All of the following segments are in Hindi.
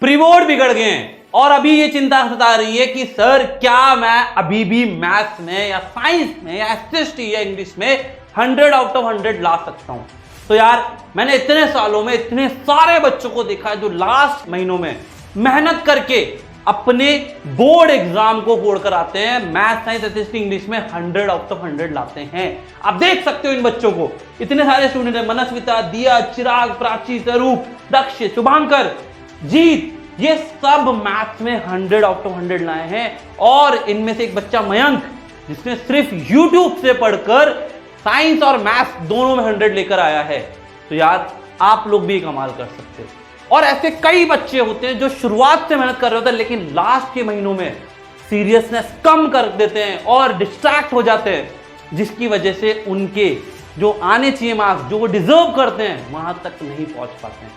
प्री बोर्ड बिगड़ गए हैं और अभी ये चिंता सता रही है कि सर क्या मैं अभी भी मैथ्स में या साइंस में या एसएसटी या इंग्लिश में 100 आउट ऑफ 100 ला सकता हूं। तो यार मैंने इतने सालों में इतने सारे बच्चों को देखा है जो लास्ट महीनों में मेहनत करके अपने बोर्ड एग्जाम को बोर्ड कर आते हैं, मैथ साइंस एसएसटी इंग्लिश में 100 आउट ऑफ 100 लाते हैं। आप देख सकते हो इन बच्चों को, इतने सारे स्टूडेंट हैं, मनस्विता, दिया, चिराग, प्राची, स्वरूप, दक्ष, शुभांकर, जीत, ये सब मैथ्स में 100 आउट ऑफ 100 लाए हैं। और इनमें से एक बच्चा मयंक जिसने सिर्फ YouTube से पढ़कर साइंस और मैथ्स दोनों में 100 लेकर आया है। तो यार आप लोग भी कमाल कर सकते हो। और ऐसे कई बच्चे होते हैं जो शुरुआत से मेहनत कर रहे होते हैं लेकिन लास्ट के महीनों में सीरियसनेस कम कर देते हैं और डिस्ट्रैक्ट हो जाते हैं, जिसकी वजह से उनके जो आने चाहिए मार्क्स जो वो डिजर्व करते हैं वहां तक नहीं पहुंच पाते हैं।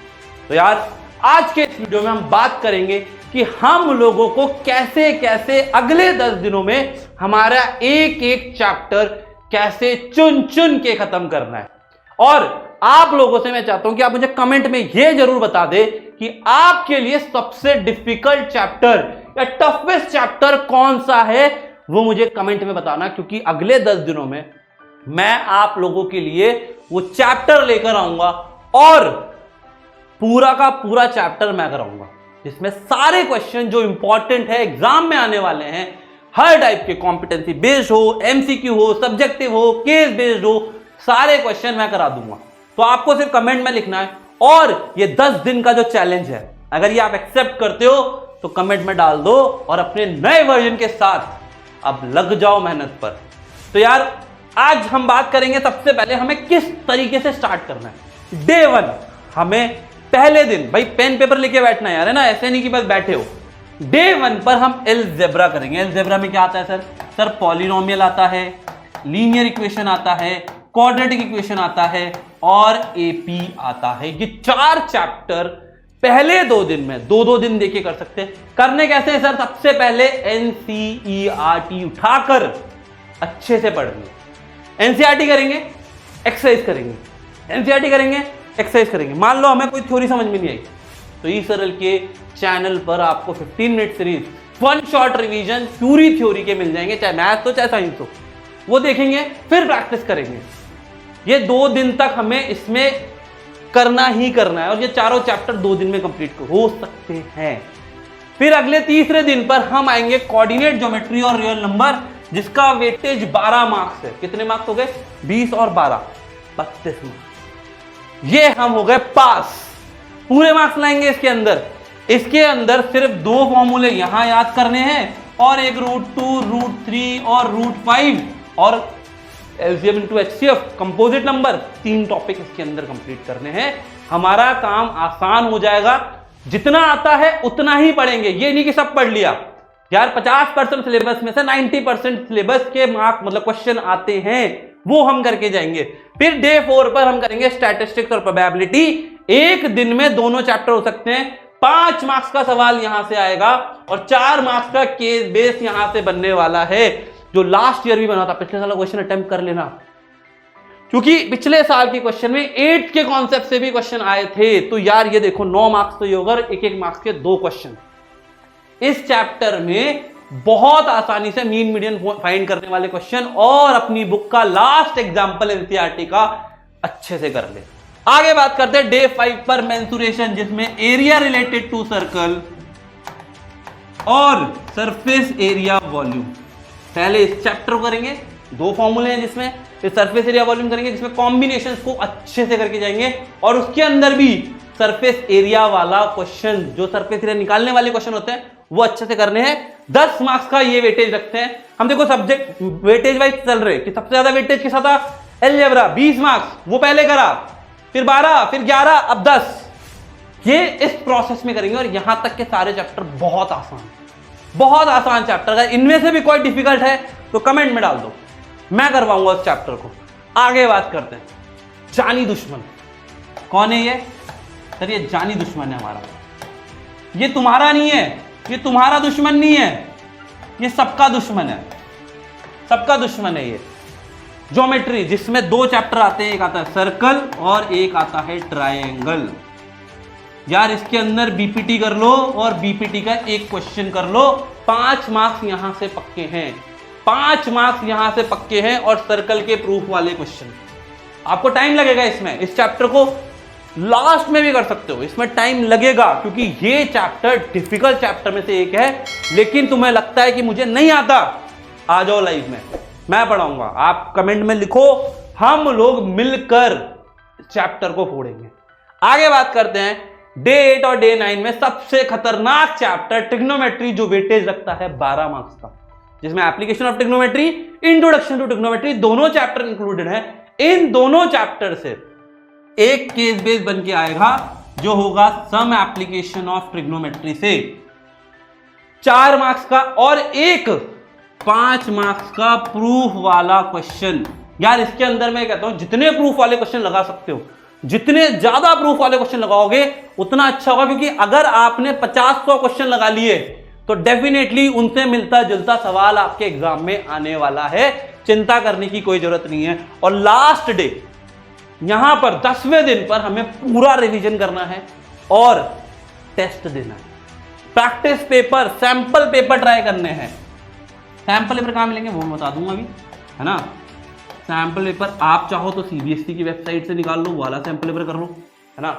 तो यार आज के इस वीडियो में हम बात करेंगे कि हम लोगों को कैसे कैसे अगले 10 दिनों में हमारा एक एक चैप्टर कैसे चुन चुन के खत्म करना है। और आप लोगों से मैं चाहता हूं कि आप मुझे कमेंट में यह जरूर बता दें कि आपके लिए सबसे डिफिकल्ट चैप्टर या टफेस्ट चैप्टर कौन सा है, वो मुझे कमेंट में बताना, क्योंकि अगले 10 दिनों में मैं आप लोगों के लिए वो चैप्टर लेकर आऊंगा और पूरा का पूरा चैप्टर मैं कराऊंगा जिसमें सारे क्वेश्चन जो इंपॉर्टेंट है एग्जाम में आने वाले हैं, हर टाइप के कॉम्पिटेंसी बेस्ड हो, एमसीक्यू हो, सब्जेक्टिव हो, केस बेस्ड हो, सारे क्वेश्चन मैं करा दूंगा। तो आपको सिर्फ कमेंट में लिखना है और ये 10 दिन का जो चैलेंज है अगर ये आप एक्सेप्ट करते हो तो कमेंट में डाल दो और अपने नए वर्जन के साथ अब लग जाओ मेहनत पर। तो यार आज हम बात करेंगे सबसे पहले हमें किस तरीके से स्टार्ट करना है। डे 1 हमें पहले दिन भाई पेन पेपर लेके बैठना है यार, है ना, ऐसे नहीं कि बस बैठे हो। डे 1 पर हम अलजेब्रा करेंगे। अलजेब्रा में क्या आता है सर पॉलिनोमियल आता है, लीनियर इक्वेशन आता है, क्वाड्रेटिक इक्वेशन आता है और एपी आता है। ये 4 चैप्टर पहले 2 दिन में 2-2 दिन देके कर सकते हैं। करने कैसे हैं सर? सबसे पहले एनसीईआरटी उठाकर अच्छे से पढ़ेंगे। एनसीईआरटी करेंगे, एक्सरसाइज करेंगे, एनसीईआरटी करेंगे, एक्सरसाइज करेंगे। मान लो हमें कोई थ्योरी समझ में नहीं आई तो ई सरल के चैनल पर आपको 15 मिनट सीरीज 1 शॉर्ट रिवीजन पूरी थ्योरी के मिल जाएंगे, चाहे मैथ हो चाहे साइंस हो, वो देखेंगे फिर प्रैक्टिस करेंगे। ये 2 दिन तक हमें इसमें करना ही करना है और ये चारों चैप्टर 2 दिन में कंप्लीट हो सकते हैं। फिर अगले तीसरे दिन पर हम आएंगे कोऑर्डिनेट ज्योमेट्री और रियल नंबर, जिसका वेटेज 12 मार्क्स है। कितने मार्क्स हो गए? 20 और 12 32 मार्क्स। ये हम हो गए पास, पूरे मार्क्स लाएंगे इसके अंदर। इसके अंदर सिर्फ 2 फॉर्मूले यहां याद करने हैं और एक √2, √3 और √5 और LCM into HCF composite number, 3 topic इसके अंदर कंप्लीट करने हैं। हमारा काम आसान हो जाएगा। जितना आता है उतना ही पढ़ेंगे, ये नहीं कि सब पढ़ लिया यार। 50% सिलेबस में से 90% सिलेबस के मार्क मतलब क्वेश्चन आते हैं, वो हम करके जाएंगे। फिर डे 4 पर हम करेंगे स्टैटिस्टिक्स और प्रोबेबिलिटी। एक दिन में दोनों चैप्टर हो सकते हैं। 5 मार्क्स का सवाल यहां से आएगा और 4 मार्क्स का केस बेस यहां से बनने वाला है, जो लास्ट ईयर भी बना था। पिछले साल क्वेश्चन अटेम्प्ट कर लेना, क्योंकि पिछले साल के क्वेश्चन में 8 के कॉन्सेप्ट से भी क्वेश्चन आए थे। तो यार ये देखो 9 मार्क्स तो ये होगा, 1-1 मार्क्स के 2 क्वेश्चन। इस चैप्टर में बहुत आसानी से मीन मीडियन फाइंड करने वाले क्वेश्चन और अपनी बुक का लास्ट एग्जांपल एनसीईआरटी का अच्छे से कर ले। आगे बात करते हैं डे 5 पर मेंसुरेशन, जिसमें एरिया रिलेटेड टू सर्कल और सरफेस एरिया वॉल्यूम। पहले इस चैप्टर को करेंगे, 2 फॉर्मूले हैं जिसमें, फिर सरफेस एरिया वॉल्यूम करेंगे जिसमें कॉम्बिनेशंस को अच्छे से करके जाएंगे और उसके अंदर भी सरफेस एरिया वाला क्वेश्चन, जो सरफेस एरिया निकालने वाले क्वेश्चन होते हैं वो अच्छे से करने हैं। 10 मार्क्स का ये वेटेज रखते हैं हम। देखो सब्जेक्ट वेटेज वाइज चल रहे कि सबसे ज्यादा वेटेज किसका था? अलजेब्रा 20 मार्क्स, वो पहले करा, फिर 12, फिर 11, अब 10। ये इस प्रोसेस में करेंगे और यहां तक के सारे चैप्टर बहुत आसान चैप्टर। अगर इनमें से भी कोई डिफिकल्ट है तो कमेंट में डाल दो, मैं करवाऊंगा उस चैप्टर को। आगे बात करते हैं जानी दुश्मन। कौन है ये सर? ये जानी दुश्मन है हमारा। ये तुम्हारा नहीं है, ये तुम्हारा दुश्मन नहीं है, ये सबका दुश्मन है, सबका दुश्मन है ये। ज्योमेट्री, जिसमें 2 चैप्टर आते हैं, एक आता है सर्कल और एक आता है ट्रायंगल। यार इसके अंदर बीपीटी कर लो और बीपीटी का एक क्वेश्चन कर लो, 5 मार्क्स यहां से पक्के हैं, 5 मार्क्स यहां से पक्के हैं। और सर्कल के प्रूफ वाले क्वेश्चन, आपको टाइम लगेगा इसमें, इस चैप्टर को लास्ट में भी कर सकते हो, इसमें टाइम लगेगा क्योंकि ये चैप्टर डिफिकल्ट चैप्टर में से एक है। लेकिन तुम्हें लगता है कि मुझे नहीं आता, आ जाओ लाइव में, मैं पढ़ाऊंगा। आप कमेंट में लिखो, हम लोग मिलकर चैप्टर को फोड़ेंगे। आगे बात करते हैं डे 8 और डे 9 में सबसे खतरनाक चैप्टर ट्रिग्नोमेट्री, जो वेटेज रखता है 12 मार्क्स का, जिसमें application of trigonometry, introduction to trigonometry दोनों चैप्टर इंक्लूडेड है। इन दोनों चैप्टर से एक केस बेस बन के आएगा जो होगा सम एप्लीकेशन ऑफ ट्रिग्नोमेट्री से 4 मार्क्स का, और एक 5 मार्क्स का प्रूफ वाला क्वेश्चन। यार इसके अंदर मैं कहता हूं जितने प्रूफ वाले क्वेश्चन लगा सकते हो, जितने ज्यादा प्रूफ वाले क्वेश्चन लगाओगे उतना अच्छा होगा, क्योंकि अगर आपने 50-100 क्वेश्चन लगा लिए तो डेफिनेटली उनसे मिलता जुलता सवाल आपके एग्जाम में आने वाला है, चिंता करने की कोई जरूरत नहीं है। और लास्ट डे यहां पर 10वें दिन पर हमें पूरा रिवीजन करना है और टेस्ट देना है, practice paper, sample paper try करने हैं। सैंपल पेपर कहां मिलेंगे वो मैं बता दूंगा अभी, है ना। सैंपल पेपर आप चाहो तो सीबीएसई की वेबसाइट से निकाल लो, वाला सैंपल पेपर कर लो, है ना।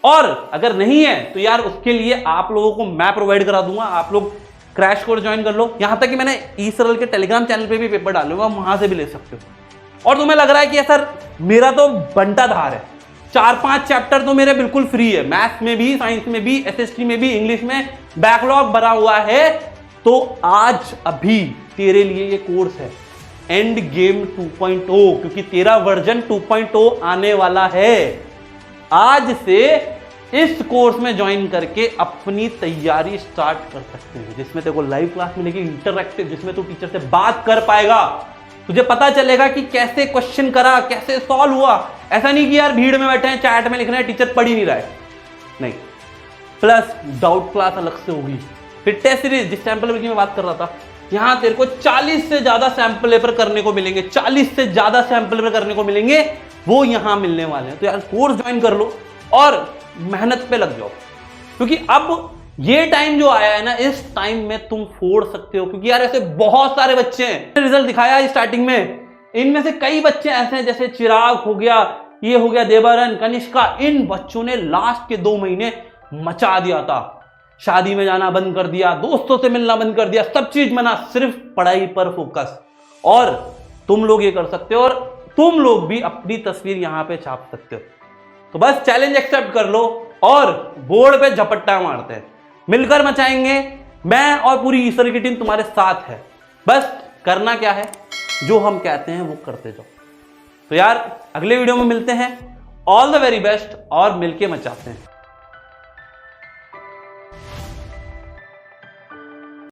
और अगर नहीं है तो यार उसके लिए आप लोगों को मैं प्रोवाइड करा दूंगा, आप लोग क्रैश कोर्स ज्वाइन कर लो। यहां तक कि मैंने ई-सरल के टेलीग्राम चैनल पे भी पेपर डाले हुए, वहां से भी ले सकते हो। और तुम्हें लग रहा है कि सर मेरा तो बंटा धार है, 4-5 चैप्टर तो मेरे बिल्कुल फ्री है, मैथ्स में भी, साइंस में भी, एसएसटी में भी, इंग्लिश में बैकलॉग भरा हुआ है, तो आज अभी तेरे लिए ये कोर्स है एंड गेम 2.0, क्योंकि तेरा वर्जन 2.0 आने वाला है। आज से इस कोर्स में ज्वाइन करके अपनी तैयारी स्टार्ट कर सकते हैं, जिसमें तेरे को लाइव क्लास मिलेगी इंटरैक्टिव, जिसमें तू टीचर से बात कर पाएगा, तुझे पता चलेगा कि कैसे क्वेश्चन करा, कैसे सॉल्व हुआ। ऐसा नहीं कि यार भीड़ में बैठे हैं, चैट में लिख रहे हैं, टीचर पढ़ ही नहीं रहा है, नहीं। प्लस डाउट क्लास अलग से होगी, फिर टेस्ट सीरीज, जिस सैंपल पेपर की मैं बात कर रहा था, यहां तेरे को 40 से ज्यादा सैंपल पेपर करने को मिलेंगे, 40 से ज्यादा सैंपल पेपर करने को मिलेंगे, वो यहां मिलने वाले हैं। तो यार कोर्स ज्वाइन कर लो और मेहनत पे लग जाओ, क्योंकि अब ये टाइम जो आया है ना, इस टाइम में तुम फोड़ सकते हो। क्योंकि यार ऐसे बहुत सारे बच्चे हैं, रिजल्ट दिखाया स्टार्टिंग में, इनमें से कई बच्चे ऐसे हैं जैसे चिराग हो गया, ये हो गया देवारन, कनिष्का, इन बच्चों ने लास्ट के 2 महीने मचा दिया था, शादी में जाना बंद कर दिया, दोस्तों से मिलना बंद कर दिया, सब चीज मना, सिर्फ पढ़ाई पर फोकस। और तुम लोग ये कर सकते हो, और तुम लोग भी अपनी तस्वीर यहां पे छाप सकते हो। तो बस चैलेंज एक्सेप्ट कर लो और बोर्ड पे झपट्टा मारते हैं, मिलकर मचाएंगे। मैं और पूरी ईसर की टीम तुम्हारे साथ है, बस करना क्या है, जो हम कहते हैं वो करते जाओ। तो यार अगले वीडियो में मिलते हैं, ऑल द वेरी बेस्ट, और मिलके मचाते हैं।